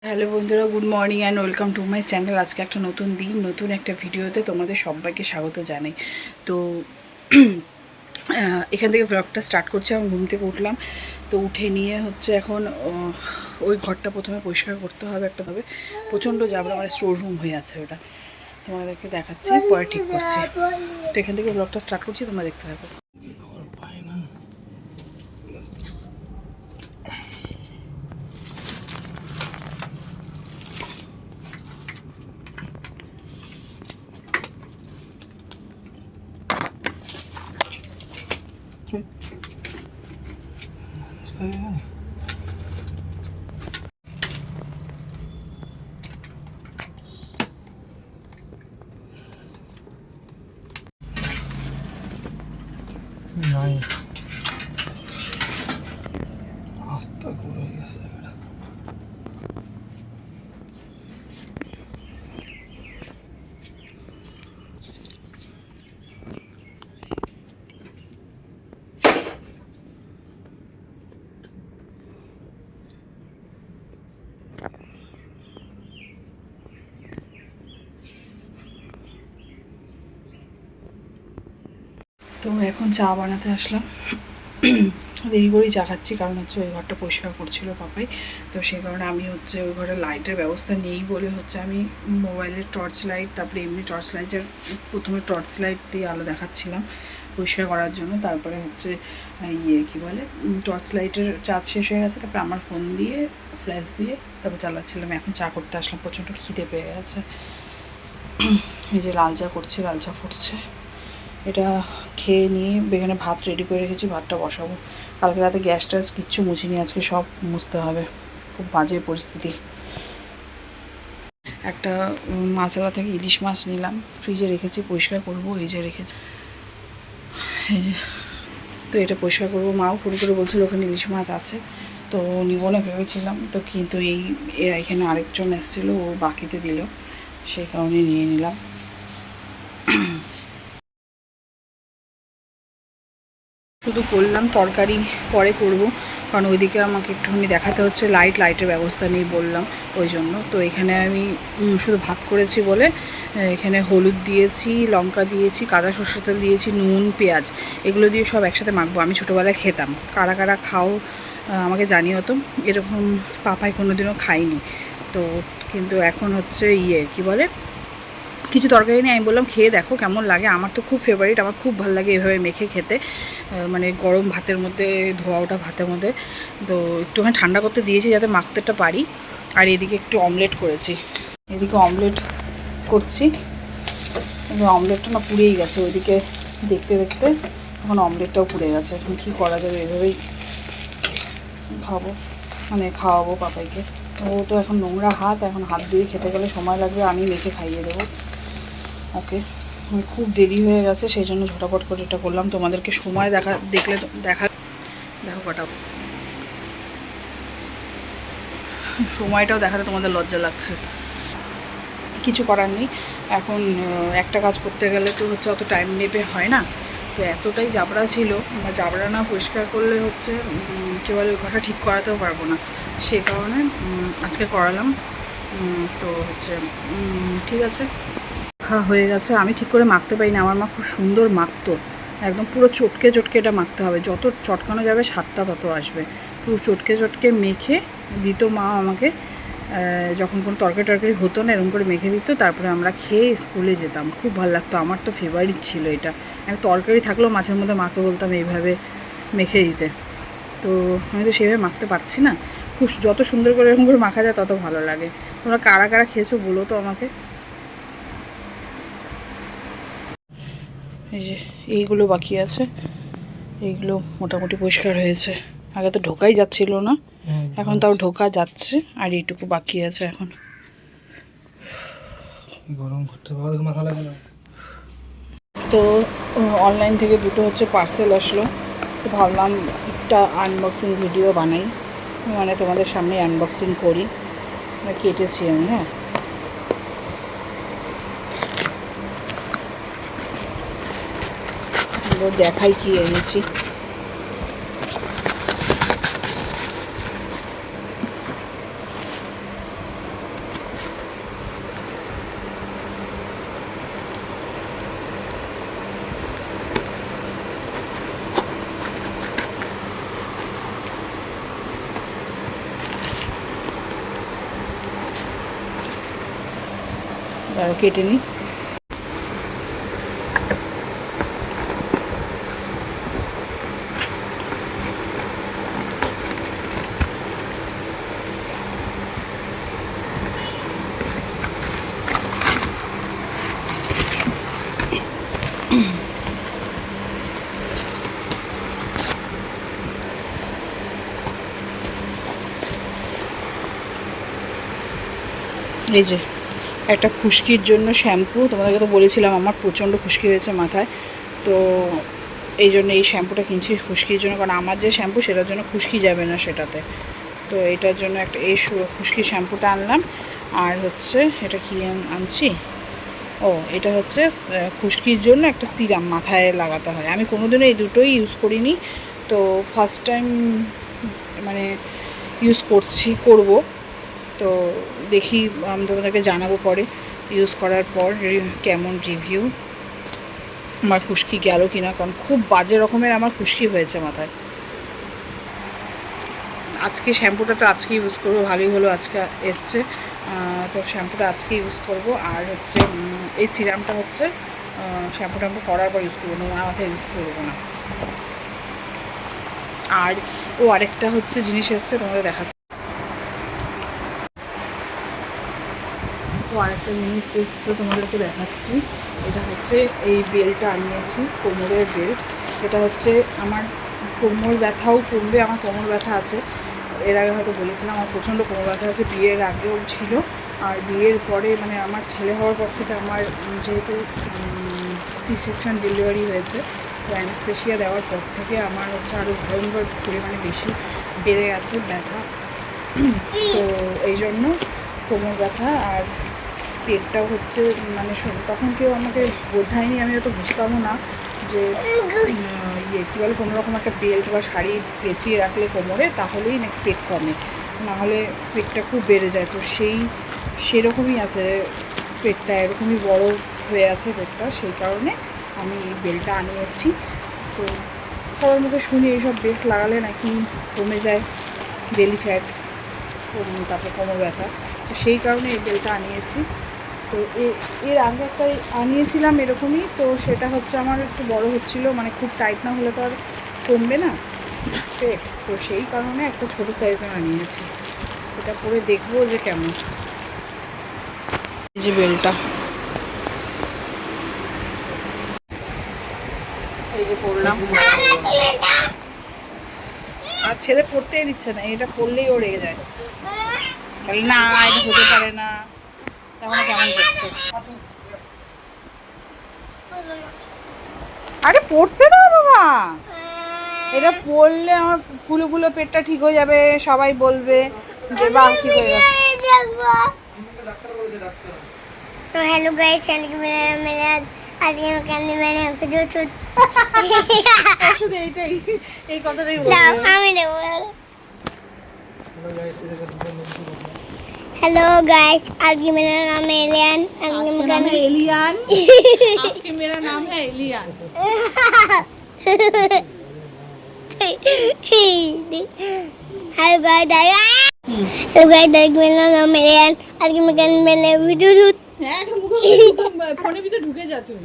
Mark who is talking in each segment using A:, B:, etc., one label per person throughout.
A: Hello বন্ধুরা, good morning and welcome to my channel. আজকে একটা নতুন দিন, নতুন একটা ভিডিওতে তোমাদের সবাইকে স্বাগত জানাই। তো এখান থেকে ব্লগটা স্টার্ট করছি। আমি ঘুম থেকে উঠলাম, তো উঠে নিয়ে হচ্ছে এখন ওই ঘরটা প্রথমে পরিষ্কার করতে হবে একটাভাবে। প্রচণ্ড জাবরা, মানে স্টোর রুম হয়ে আছে ওটা, তোমাদেরকে দেখাচ্ছি, পরে ঠিক করছি। তো এখান থেকে ব্লগটা স্টার্ট করছি, তোমরা দেখতে থাকো।
B: নাই আস্তা করে গেছে।
A: তো এখন চা বানাতে আসলাম, দেরি করেই চা খাচ্ছি, কারণ হচ্ছে ওই ঘরটা পরিষ্কার করছিল পাপাই। তো সেই কারণে আমি হচ্ছে ওই ঘরে লাইটের ব্যবস্থা নেই বলে হচ্ছে আমি মোবাইলের টর্চ লাইট, তারপরে এমনি টর্চ লাইটের, প্রথমে টর্চ লাইট দিয়ে আলো দেখাচ্ছিলাম পরিষ্কার করার জন্য। তারপরে হচ্ছে কী বলে, টর্চ লাইটের চার্জ শেষ হয়ে গেছে, তারপরে আমার ফোন দিয়ে ফ্ল্যাশ দিয়ে তারপর চালাচ্ছিলাম। এখন চা করতে আসলাম, প্রচণ্ড খিদে পেয়ে গেছে। এই যে লাল চা করছি, লাল চা ফুটছে, এটা খেয়ে নিয়ে এখানে ভাত রেডি করে রেখেছি, ভাতটা বসাবো। কালকে রাতে গ্যাস ট্যাস কিচ্ছু মুছিনি, আজকে সব মুছতে হবে, খুব বাজে পরিস্থিতি। একটা মাছওয়ালা থেকে ইলিশ মাছ নিলাম, ফ্রিজে রেখেছি, পরিষ্কার করবো। এই যে রেখেছি, এই যে, তো এটা পরিষ্কার করবো। মাও ফোন করে বলছিল ওখানে ইলিশ মাছ আছে, তো নিব না ভেবেছিলাম, তো কিন্তু এখানে আরেকজন এসেছিলো, ও বাকিতে দিল, সেই কারণে নিয়ে নিলাম। শুধু করলাম, তরকারি পরে করব, কারণ ওইদিকে আমাকে একটুখানি দেখাতে হচ্ছে, লাইটের ব্যবস্থা নেই বললাম, ওই জন্য। তো এখানে আমি শুধু ভাত করেছি বলে এখানে হলুদ দিয়েছি, লঙ্কা দিয়েছি, কাঁচা সরষের তেল দিয়েছি, নুন, পেঁয়াজ, এগুলো দিয়ে সব একসাথে মাখবো। আমি ছোটোবেলায় খেতাম, কারা কারা খাও আমাকে জানিও তো। এরকম পাপাই কোনোদিনও খাইনি তো, কিন্তু এখন হচ্ছে কী বলে, কিছু তরকারি নিয়ে আমি বললাম খেয়ে দেখো কেমন লাগে। আমার তো খুব ফেভারিট, আমার খুব ভালো লাগে এভাবে মেখে খেতে, মানে গরম ভাতের মধ্যে, ধোয়া ওঠা ভাতের মধ্যে। তো একটুখানি ঠান্ডা করতে দিয়েছি যাতে মাখতেটা পারি। আর এদিকে একটু অমলেট করেছি, এদিকে অমলেট করছি। অমলেটটা না পুড়েই গেছে, ওইদিকে দেখতে দেখতে এখন অমলেটটাও পুড়ে গেছে। এখন কী করা যাবে, এভাবেই খাবো, মানে খাওয়াবো পাপাইকে। ও তো এখন নোংরা হাত, এখন হাত দিয়ে খেতে গেলে সময় লাগবে, আমি মেখে খাইয়ে দেবো ওকে। খুব দেরি হয়ে গেছে, সেই জন্য ঝটাপট করে এটা করলাম। তোমাদেরকে সময় দেখলে দেখো কাটাবো, সময়টাও দেখাতে তোমাদের লজ্জা লাগছে, কিছু করার নেই। এখন একটা কাজ করতে গেলে তো হচ্ছে অত টাইম নেবে হয় না, তো এতটাই জাবড়া ছিল, বা জাবড়া না পরিষ্কার করলে হচ্ছে কেবল ওই ঘরটা ঠিক করাতেও পারবো না, সেই কারণে আজকে করালাম। তো হচ্ছে ঠিক আছে, হয়ে গেছে। আমি ঠিক করে মাখতে পারি না, আমার মা খুব সুন্দর মাখতো, একদম পুরো চটকে চটকে এটা মাখতে হবে, যত চটকানো যাবে স্বাদটা তত আসবে। পুরো চটকে চটকে মেখে দিত মা আমাকে, যখন কোনো তরকারি হতো না এরকম করে মেখে দিত, তারপরে আমরা খেয়ে স্কুলে যেতাম, খুব ভালো লাগতো। আমার তো ফেভারিট ছিল এটা, আমি তরকারি থাকলেও মাছের মধ্যে মাখতে বলতাম এইভাবে মেখে দিতে। তো আমি তো সেভাবে মাখতে পারছি না, খুব যত সুন্দর করে এরকম করে মাখা যায় তত ভালো লাগে। তোমরা কারা কারা খেয়েছো বলো তো আমাকে। এই যে এইগুলো বাকি আছে, এইগুলো মোটামুটি পরিষ্কার হয়েছে, আগে তো ঢোকাই যাচ্ছিল না, এখন তাও ঢোকা যাচ্ছে, আর এইটুকু বাকি আছে এখন।
B: গরম করতে মাথা লাগে না।
A: তো অনলাইন থেকে দুটো হচ্ছে পার্সেল আসলো, তো ভাবলাম একটা আনবক্সিং ভিডিও বানাই, মানে তোমাদের সামনে আনবক্সিং করি, কেটেছি আমি। হ্যাঁ, দেখাই কি এনেছি। আর কেটে নিই। এই যে একটা খুশকির জন্য শ্যাম্পু, তোমাদেরকে তো বলেছিলাম আমার প্রচণ্ড খুশকি হয়েছে মাথায়, তো এই জন্য এই শ্যাম্পুটা কিনছি খুশকির জন্য, কারণ আমার যে শ্যাম্পু সেটার জন্য খুশকি যাবে না সেটাতে। তো এটার জন্য একটা এই খুশকির শ্যাম্পুটা আনলাম। আর হচ্ছে এটা কি আনছি, ও এটা হচ্ছে খুশকির জন্য একটা সিরাম মাথায় লাগাতে হয়। আমি কোনোদিনও এই দুটোই ইউজ করিনি, তো ফার্স্ট টাইম মানে ইউজ করব। তো দেখি আমি তোমাদেরকে জানাবো পরে ইউজ করার পর কেমন রিভিউ, আমার খুশকি গেল কিনা, কারণ খুব বাজে রকমের আমার খুশকি হয়েছে মাথায়। আজকে শ্যাম্পুটা তো আজকে ইউজ করবো, ভালোই হলো আজকে এসছে, তো শ্যাম্পুটা আজকে ইউজ করব। আর হচ্ছে এই সিরামটা হচ্ছে শ্যাম্পু ট্যাম্পু করার পর ইউজ করবো, নোংরা মাথায় ইউজ করবো না। আর আরেকটা হচ্ছে জিনিস এসছে তোমাদের দেখাচ্ছি, আরেকটা জিনিস এসছে তোমাদেরকে দেখাচ্ছি। এটা হচ্ছে এই বেল্টটা আনিয়েছি, কোমরের বেল্ট। এটা হচ্ছে আমার কোমর ব্যথাও কমবে, আমার কোমর ব্যথা আছে, এর আগে হয়তো বলেছিলাম আমার প্রচণ্ড কোমর ব্যথা আছে, বিয়ের আগেও ছিল, আর বিয়ের পরে মানে আমার ছেলে হওয়ার পর থেকে আমার যেহেতু সি সেকশন ডেলিভারি হয়েছে, তো অ্যানেস্থেশিয়া দেওয়ার পর থেকে আমার হচ্ছে আরও ভয়ঙ্কর পরিমাণে বেশি বেড়ে গেছে ব্যথা। তো এই জন্য কোমর ব্যথা আর পেটটাও হচ্ছে মানে তখন কেউ আমাকে বোঝায়নি, আমি অত বুঝতামও না যে কী বলে কোনো রকম একটা বেল্ট বা শাড়ি পেঁচিয়ে রাখলে কোমরে তাহলেই নাকি পেট কমে, নাহলে পেটটা খুব বেড়ে যায়। তো সেরকমই আছে পেটটা, এরকমই বড় হয়ে আছে পেটটা, সেই কারণে আমি এই বেল্টটা আনিয়েছি। তো সবার মুখে শুনি এইসব বেল্ট লাগালে নাকি কমে যায় বেলি ফ্যাট, তারপর কোমর ব্যথা, তো সেই কারণে এই বেল্টটা আনিয়েছি। তো এর আগে একটা আনিয়েছিলাম এরকমই, তো সেটা হচ্ছে আমার একটু বড় হচ্ছিলো, মানে খুব টাইট না হলে তো আর কমবে না পেট, তো সেই কারণে একটা ছোটো সাইজের আনিয়েছি। এটা পরে দেখবো যে কেমন। এই যে বেল্টটা, এই যে পরলাম, আর ছেলে পড়তেই দিচ্ছে না, এটা পড়লেই ও রেগে যায়, না এটা হতে পারে না, তখন কেমন করছে। আরে পড়তে দাও বাবা, এটা পড়লে আমার ফুলো পেটটা ঠিক হয়ে যাবে, সবাই বলবে যে বাহ ঠিক হয়ে গেছে।
C: तो हेलो गाइस, मेरा आज ये करने मैंने जो
A: শুধু এইটাই, এই কথাটাই
C: ना
A: বলবে।
C: আমি দেব। हेलो गाइस, आज ये मेरा नाम है एलियन।
A: आज का नाम है एलियन, आज के मेरा नाम है alien.
C: Hello guys, hello guys, मेरा नाम है एलियन। आज के मैं करने मैंने वीडियो
A: হ্যাঁ একটু মুখে ফোনের ভিতরে ঢুকে যা তুই,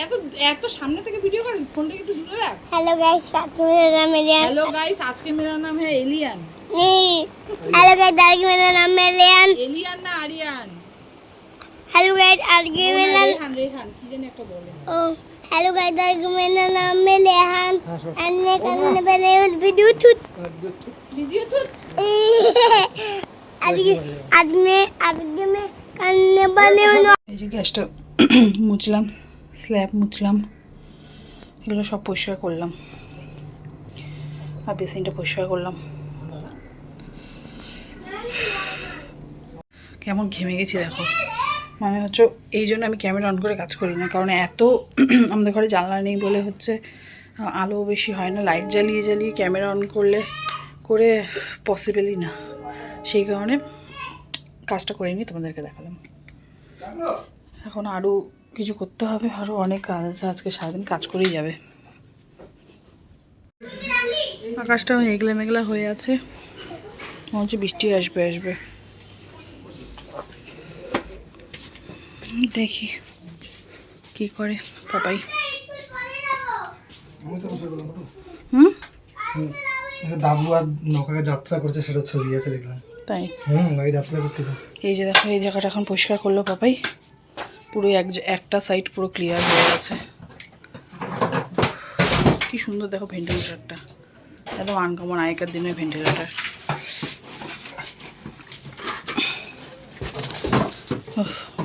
A: এত এত সামনে থেকে ভিডিও কর, ফোনটা একটু দূরে রাখ।
C: हेलो गाइस, आज के मेरा नाम है एलियन।
A: हेलो गाइस, आज के मेरा नाम है एलियन।
C: नहीं, हेलो गाइस, आज के मेरा नाम है एलियन।
A: एलियन ना आरियान।
C: हेलो गाइस, आज के मेरा
A: रेहान रेहान কি জানি একটা বলে।
C: ओ हेलो गाइस, आज के मेरा नाम है रेहान। अन्य करने पहले उस वीडियो
A: ভিডিও তো
C: आज मैं करने वाले हूँ।
A: এই যে গ্যাসটা মুছলাম, স্ল্যাব মুছলাম, এগুলো সব পরিষ্কার করলাম, আর বেসিনটা পরিষ্কার করলাম। কেমন ঘেমে গেছি দেখো, মানে হচ্ছে এই জন্য আমি ক্যামেরা অন করে কাজ করি না, কারণ এত আমাদের ঘরে জানলা নেই বলে হচ্ছে আলো বেশি হয় না, লাইট জ্বালিয়ে জ্বালিয়ে ক্যামেরা অন করে পসিবলই না, সেই কারণে কাজটা করে নিই, তোমাদেরকে দেখালাম। এখন আরও কিছু করতে হবে, আরও অনেক কাজ আছে, আজকে সারাদিন কাজ করেই যাবে। আকাশটা মেঘলা মেঘলা হয়ে আছে, মনে হচ্ছে বৃষ্টি আসবে। দেখি কি করে পাপাই।
B: আমি তো বসে গেলাম
A: হুম,
B: দাদু আর নৌকাকে যাত্রা করছে সেটা ছবি আছে দেখলাম।
A: তাই
B: আগে যাত্রা করতে তো।
A: এই যে দেখো এই জায়গাটা এখন পরিষ্কার করলো পাপাই, পুরো একটা সাইড পুরো ক্লিয়ার হয়ে গেছে। কি সুন্দর দেখো ভেন্টিলেটারটা, একদম আনকমন আগেকার দিনের ভেন্টিলেটার।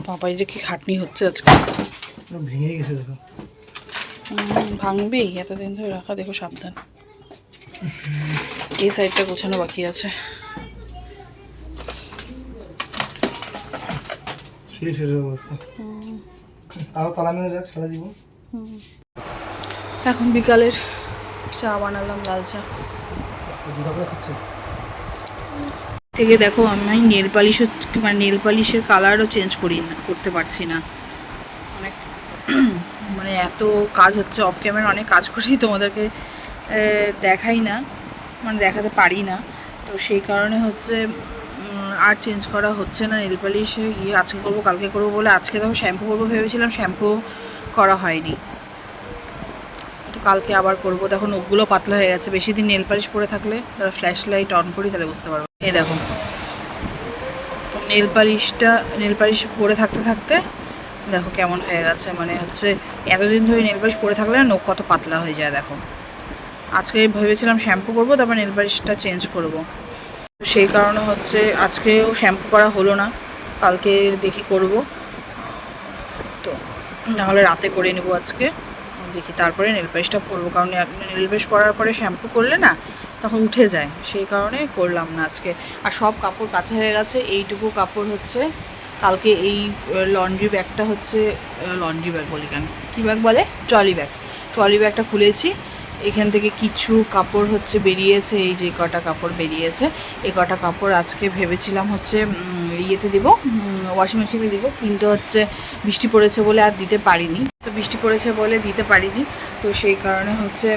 A: পাপাই যে কি খাটনি হচ্ছে আজকে।
B: ভেঙে গেছে দেখো।
A: ভাঙবেই, এতদিন ধরে রাখা, দেখো সাবধান। এই সাইডটা গোছানো বাকি আছে।
B: শেষ অবস্থা, আরো তালা মেরে রাখ সারা জীবন।
A: এখন বিকালের চা বানালাম, লাল চা।
B: জুতা করে খাচ্ছে।
A: থেকে দেখো আমি নেল পালিশ মানে নেল পালিশের কালারও চেঞ্জ করতে পারছি না। অনেক মানে এত কাজ হচ্ছে অফ ক্যামেরা, অনেক কাজ করছি, তোমাদেরকে দেখাই না, মানে দেখাতে পারি না। তো সেই কারণে হচ্ছে আর চেঞ্জ করা হচ্ছে না নেল পালিশে। গিয়ে আজকে করবো কালকে করবো বলে আজকে দেখো শ্যাম্পু করবো ভেবেছিলাম, শ্যাম্পু করা হয়নি। তো কালকে আবার করবো। দেখো নখগুলো পাতলা হয়ে গেছে, বেশি দিন নেল পালিশ পরে থাকলে, তারা ফ্ল্যাশ লাইট অন করি তাহলে বুঝতে পারবো। এই দেখো নেল পালিশ পরে থাকতে থাকতে দেখো কেমন হয়ে গেছে, মানে হচ্ছে এতদিন ধরে নেল পালিশ পরে থাকলে নখ কত পাতলা হয়ে যায় দেখো। আজকে ভেবেছিলাম শ্যাম্পু করবো, তারপর নেল পালিশটা চেঞ্জ করবো। সেই কারণে হচ্ছে আজকেও শ্যাম্পু করা হলো না, কালকে দেখি করব। তো নাহলে রাতে করে নেবো আজকে, দেখি তারপরে নেল পালিশটা পরবো। কারণ নেল পালিশ পরার পরে শ্যাম্পু করলে না তখন উঠে যায়, সেই কারণে করলাম না আজকে। আর সব কাপড় কাচা হয়ে গেছে, এইটুকু কাপড় হচ্ছে কালকে এই লন্ড্রি ব্যাগটা হচ্ছে, লন্ড্রি ব্যাগ বলি কেন, কী ব্যাগ বলে, ট্রলি ব্যাগটা খুলেছি। এখান থেকে কিছু কাপড় হচ্ছে বেরিয়েছে, এই যে কটা কাপড় বেরিয়েছে, এই কটা কাপড় আজকে ভেবেছিলাম হচ্ছে ইয়েতে দিব, ওয়াশিং মেশিনে দিব, কিন্তু হচ্ছে বৃষ্টি পড়েছে বলে আর দিতে পারিনি। তো বৃষ্টি পড়েছে বলে দিতে পারিনি, তো সেই কারণে হচ্ছে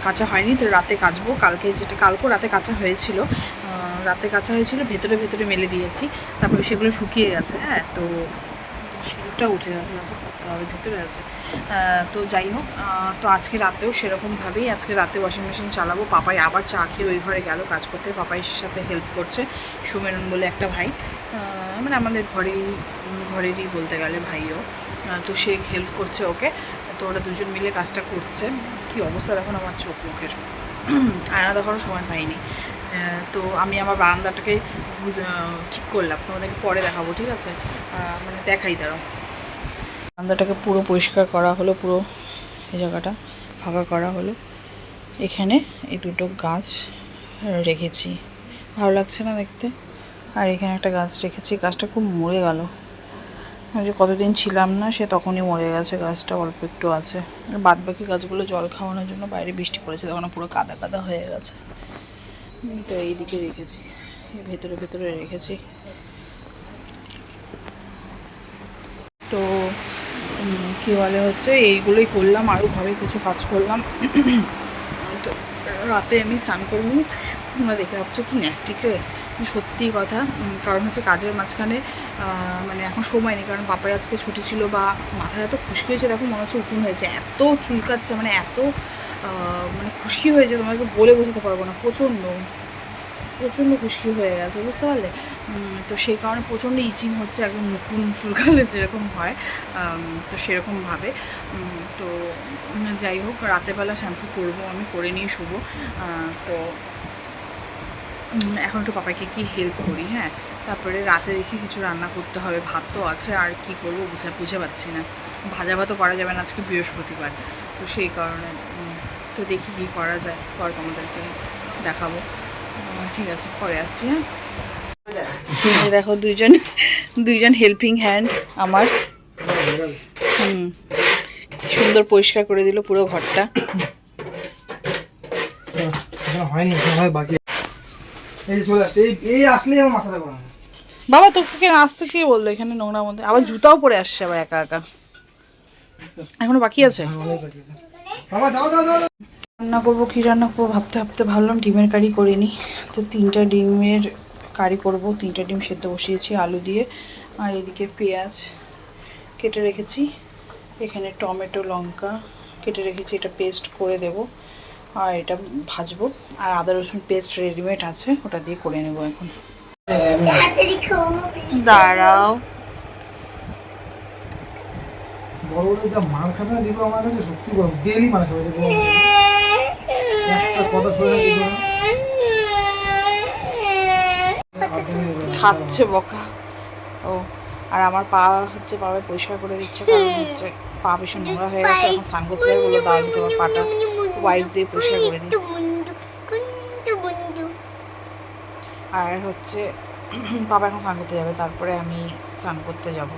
A: কাঁচা হয়নি। তো রাতে কাচবো, কালকেও রাতে কাঁচা হয়েছিল, ভেতরে ভেতরে মেলে দিয়েছি, তারপরে সেগুলো শুকিয়ে গেছে। হ্যাঁ, তো সিঁদুরটা উঠে গেছে, তারপর ভেতরে আছে। তো যাই হোক, তো আজকে রাতেও সেরকমভাবেই আজকে রাতে ওয়াশিং মেশিন চালাবো। পাপাই আবার চা খেয়ে ওই ঘরে গেল কাজ করতে, পাপাইয়ের সাথে হেল্প করছে সুমেরন বলে একটা ভাই, মানে আমাদের ঘরেরই বলতে গেলে ভাইও। তো সে হেল্প করছে ওকে, তো ওরা দুজন মিলে কাজটা করছে। কী অবস্থা দেখুন আমার চোখ মুখের, আয়না দেখারও সময় পাইনি। তো আমি আমার বারান্দাটাকে ঠিক করলাম, তোমাদেরকে পরে দেখাবো, ঠিক আছে? মানে দেখাই দাঁড়াও। বারান্দাটাকে পুরো পরিষ্কার করা হলো, পুরো এই জায়গাটা ফাঁকা করা হলো। এখানে এই দুটো গাছ রেখেছি, ভালো লাগছে না দেখতে। আর এখানে একটা গাছ রেখেছি, গাছটা খুব মরে গেল, যে কতদিন ছিলাম না সে তখনই মরে গেছে, গাছটা অল্প একটু আছে। বাদ বাকি গাছগুলো জল খাওয়ানোর জন্য বাইরে বৃষ্টি পড়েছে, তখন পুরো কাদা কাদা হয়ে গেছে। তো এইদিকে রেখেছি, ভেতরে ভেতরে রেখেছি। তো কী বলে হচ্ছে এইগুলোই করলাম, আরও ঘরে কিছু কাজ করলাম। তো রাতে আমি স্নান করবো, তোমরা দেখে ভাবছো কি ন্যাস্টিক রে, সত্যি কথা। কারণ হচ্ছে কাজের মাঝখানে মানে এখন সময় নেই, কারণ বাপার আজকে ছুটি ছিল, বা মাথায় এত খুশকি হয়েছে দেখো, মনে হচ্ছে উকুন হয়েছে, এত চুলকাচ্ছে, মানে এত মানে খুশকি হয়েছে তোমাকে বলে বোঝাতে পারবো না, প্রচণ্ড খুশকি হয়ে গেছে, বুঝতে পারলে? তো সেই কারণে প্রচণ্ড ইচিং হচ্ছে, একদম মুকুন চুলকালে যেরকম হয়, তো সেরকমভাবে। তো যাই হোক, রাতেরবেলা শ্যাম্পু করবো, আমি করে নিয়ে শুবো। তো এখন একটু পাপাকে কি হেল্প করি, হ্যাঁ, তারপরে রাতে দেখি কিছু রান্না করতে হবে, ভাত তো আছে, আর কি করবো বুঝে পাচ্ছি না। ভাজা ভাতও করা যাবে না, আজকে বৃহস্পতিবার, তো সেই কারণে তো দেখি কী করা যায়, পরে তোমাদেরকে দেখাবো। ঠিক আছে, পরে আসছি। হ্যাঁ, দেখো দুইজন হেল্পিং হ্যান্ড আমার। সুন্দর পরিষ্কার করে দিল পুরো ঘরটা।
B: হয়নি, বাকি এই চলে আসছে, এই আসলেই আমার মাথাটা গরম।
A: বাবা তোকে আসতে কে বললো এখানে নোংরার মধ্যে? আবার জুতাও পরে আসছে আবার একা একা, এখনো বাকি আছে। রান্না করবো, কী রান্না করবো ভাবতে ভাবতে ভাবলাম ডিমের কারি করে নিই। তো 3টা ডিমের কারি করব, 3টা ডিম সেদ্ধ বসিয়েছি আলু দিয়ে, আর এদিকে পেঁয়াজ কেটে রেখেছি, এখানে টমেটো লঙ্কা কেটে রেখেছি, এটা পেস্ট করে দেব আর এটা ভাজবো। আর আদা রসুন পেস্ট রেডিমেড আছে, ওটা দিয়ে করে নেব এখন।
C: তাড়াতাড়ি খাবো please।
A: দাঁড়াও,
B: বড় বড় যা মার খাবে না দিবো আমার কাছে, সত্যি বড় ডেইলি মার খাবে দেখো, একটা কথা শুনে না দিবো না।
A: খাচ্ছে বকা। ও আর আমার পা হচ্ছে, পায়ে পরিষ্কার করে দিচ্ছে, কারণ হচ্ছে পা ভীষণ নোংরা হয়ে গেছে, এখন স্নান করতে যাবে বলে দাঁড়িয়ে তোমার পাটা ওয়াইপ দিয়ে পরিষ্কার করে দিই। আর হচ্ছে বাবা এখন স্নান করতে যাবে, তারপরে আমি স্নান করতে যাব।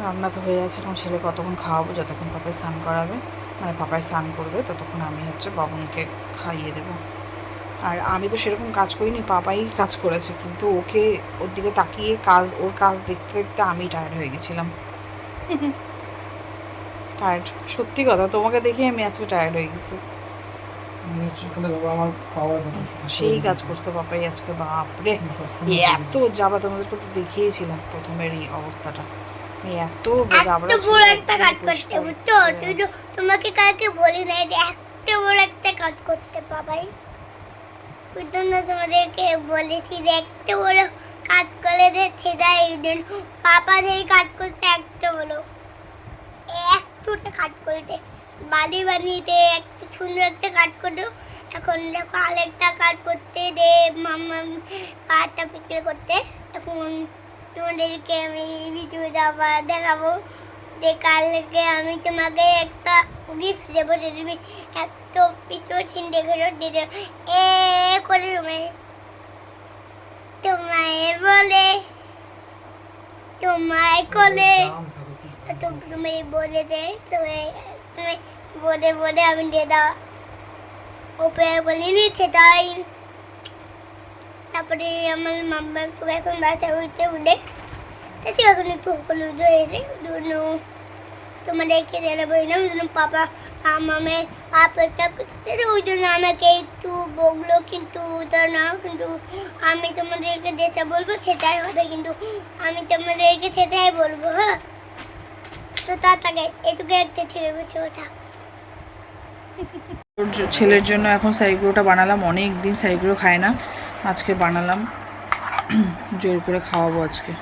A: রান্না তো হয়ে আছে, এখন ছেলে কতক্ষণ খাওয়াবো, যতক্ষণ পাপায় স্নান করাবে, মানে পাপায় স্নান করবে ততক্ষণ আমি হচ্ছে বাবনকে খাইয়ে দেবো। আর আমি তো সেরকম কাজ করিনি, পাপাই কাজ করেছে, কিন্তু ওকে ওর দিকে তাকিয়ে ওর কাজ দেখতে দেখতে আমি টায়ার্ড হয়ে গেছিলাম। টায়ার্ড, সত্যি কথা, তোমাকে দেখে আমি আজকে টায়ার্ড হয়ে গেছি।
B: তাহলে বাবা আমার পাওয়ার কথা
A: সেই কাজ করতে পাপাই আজকে, বাপরে এত যাবা, তোমাদেরকে তো দেখিয়েছিলাম প্রথমের এই অবস্থাটা, আমি এত যাবড়া
C: এত
A: ছিল,
C: বড় একটা
A: একদম
C: কাজ করতে
A: পরিষ্কার
C: বুঝছো, তুই তো তোমাকে কালকে বলি নাই যে এত বড় একটা কাজ করতে পাবাই, ওই জন্য তোমাদেরকে বলেছি যে এত বড় কাজ করে যে সেটা এই জন্য পাপা সেই কাজ করতে এত বড় একটুটা কাজ করতে বাড়ি বানিয়ে একটু সুন্দর একটা কাজ করো। এখন দেখো আরেকটা কাজ করতে দে মাম্মা, পাটা পিকল করতে। এখন তোমাদেরকে আমি ভিডিও দেখাবো যে কালকে আমি তোমাকে একটা গিফট দেবো, যে তুমি এত পিছু সিন দেখেছো, যেটা এ করে তোমায় বলে তোমায় কোলে তো তুমি বলে দে, তুমি তুমি বলে বলে আমি দিয়ে দাও ওপরে বলিনি সেটাই। তারপরে আমার মাম্মা একটু এখন বাসায় উঠে উঠে তাতে এখন একটু হলুদ হয়ে যায়, তোমাদেরকে দেখাবো না, ওই জন্য পাপা মামের আপেক্ষা করতে, ওই জন্য আমাকে একটু বকলো, কিন্তু ওটা না, কিন্তু আমি তোমাদেরকে যেটা বলবো সেটাই হবে, কিন্তু আমি তোমাদেরকে সেটাই বলবো। হ্যাঁ, তো তাড়াতাড়ি এটুকু একটা ছেলে বসে ওঠা।
A: ওর ছেলের জন্য এখন স্যারিগুলোটা বানালাম, অনেক দিন স্যারিগুলো খায় না, আজকে বানালাম, জোর করে খাওয়াবো আজকে।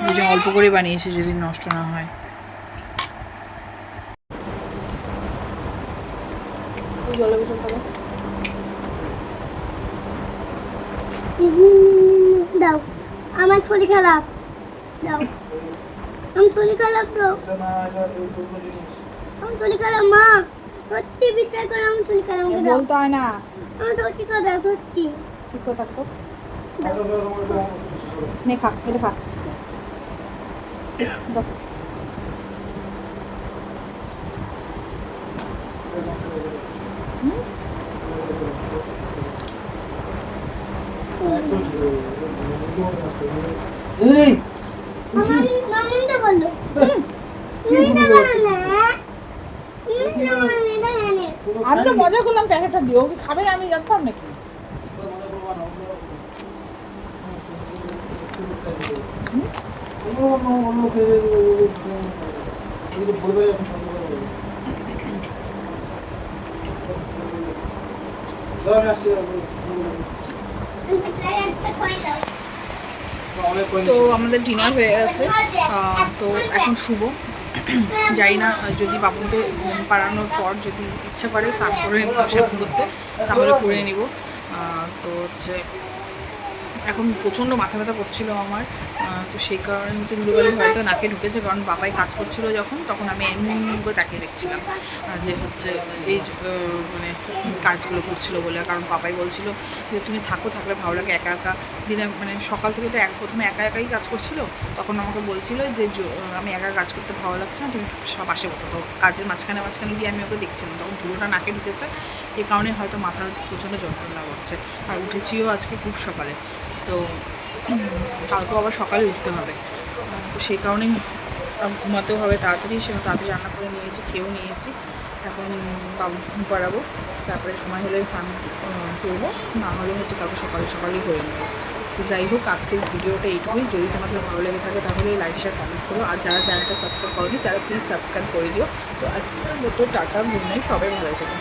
A: এই যে অল্প করে বানিয়েছি যদি নষ্ট না হয়।
C: দাও, আমার শরীর খারাপ, দাও আমার শরীর খারাপ, দাও
B: এটা না, এটা এই দুটো জিনিস
C: আমার শরীর খারাপ, মা সত্যি বিচার করে আমার শরীর খারাপ, আমাকে দাও,
A: বলতে হয় না,
C: আমার সত্যি খারাপ, সত্যি
A: চুপ করে থাকো,
B: এটা তো তোমরা তো
A: নে খা, এটা খা। দাও।
B: এই
C: মামা মামুনটা বললো
A: আমি তো মজা করলাম, প্যাকেটটা দিও, কি খাবে আমি জানতাম নাকি। তো আমাদের ডিনার হয়ে গেছে, তো এখন শুভ, জানি না যদি বাবুকে ঘুম পাড়ানোর পর যদি ইচ্ছা করে স্নান করে বসে করতে তাহলে করে নিব। তো হচ্ছে এখন প্রচণ্ড মাথা ব্যথা করছিল আমার, তো সেই কারণে হচ্ছে ধুলোবালি হয়তো নাকে ঢুকেছে, কারণ বাবাই কাজ করছিল যখন, তখন আমি এমনি করে তাকিয়ে দেখছিলাম যে হচ্ছে এই মানে কাজগুলো করছিল বলে, কারণ বাবাই বলছিল যে তুমি থাকলে ভালো লাগে একা একা দিনে, মানে সকাল থেকে তো প্রথমে একা একাই কাজ করছিল, তখন আমাকে বলছিল যে আমি একা কাজ করতে ভালো লাগছে না, তুমি পাশে বসো। তো কাজের মাঝখানে গিয়ে আমি ওকে দেখছিলাম, তখন ধুলোটা নাকে ঢুকেছে, এই কারণে হয়তো মাথার প্রচণ্ড যন্ত্রণা করছে। আর উঠেছিও আজকে খুব সকালে, তো কালকেও আবার সকালে উঠতে হবে, তো সেই কারণেই ঘুমাতেও হবে তাড়াতাড়ি, সেটা তাড়াতাড়ি রান্না করে নিয়েছি, খেয়েও নিয়েছি। এখন বাবু ঘুম পাড়াবো, তারপরে সময় হলে স্নান করবো, না হলে হচ্ছে কালকে সকালেই করে নেবো। তো যাই হোক, আজকের ভিডিওটা এইটুকুই। যদি তোমাদের ভালো লেগে থাকে তাহলে লাইক শেয়ার কমেন্টস করো, আর যারা চ্যানেলটা সাবস্ক্রাইব করোনি তারা প্লিজ সাবস্ক্রাইব করে দিও। তো আজকের মতো টাটা, গুড নাইট, সবাই ভালো থেকো।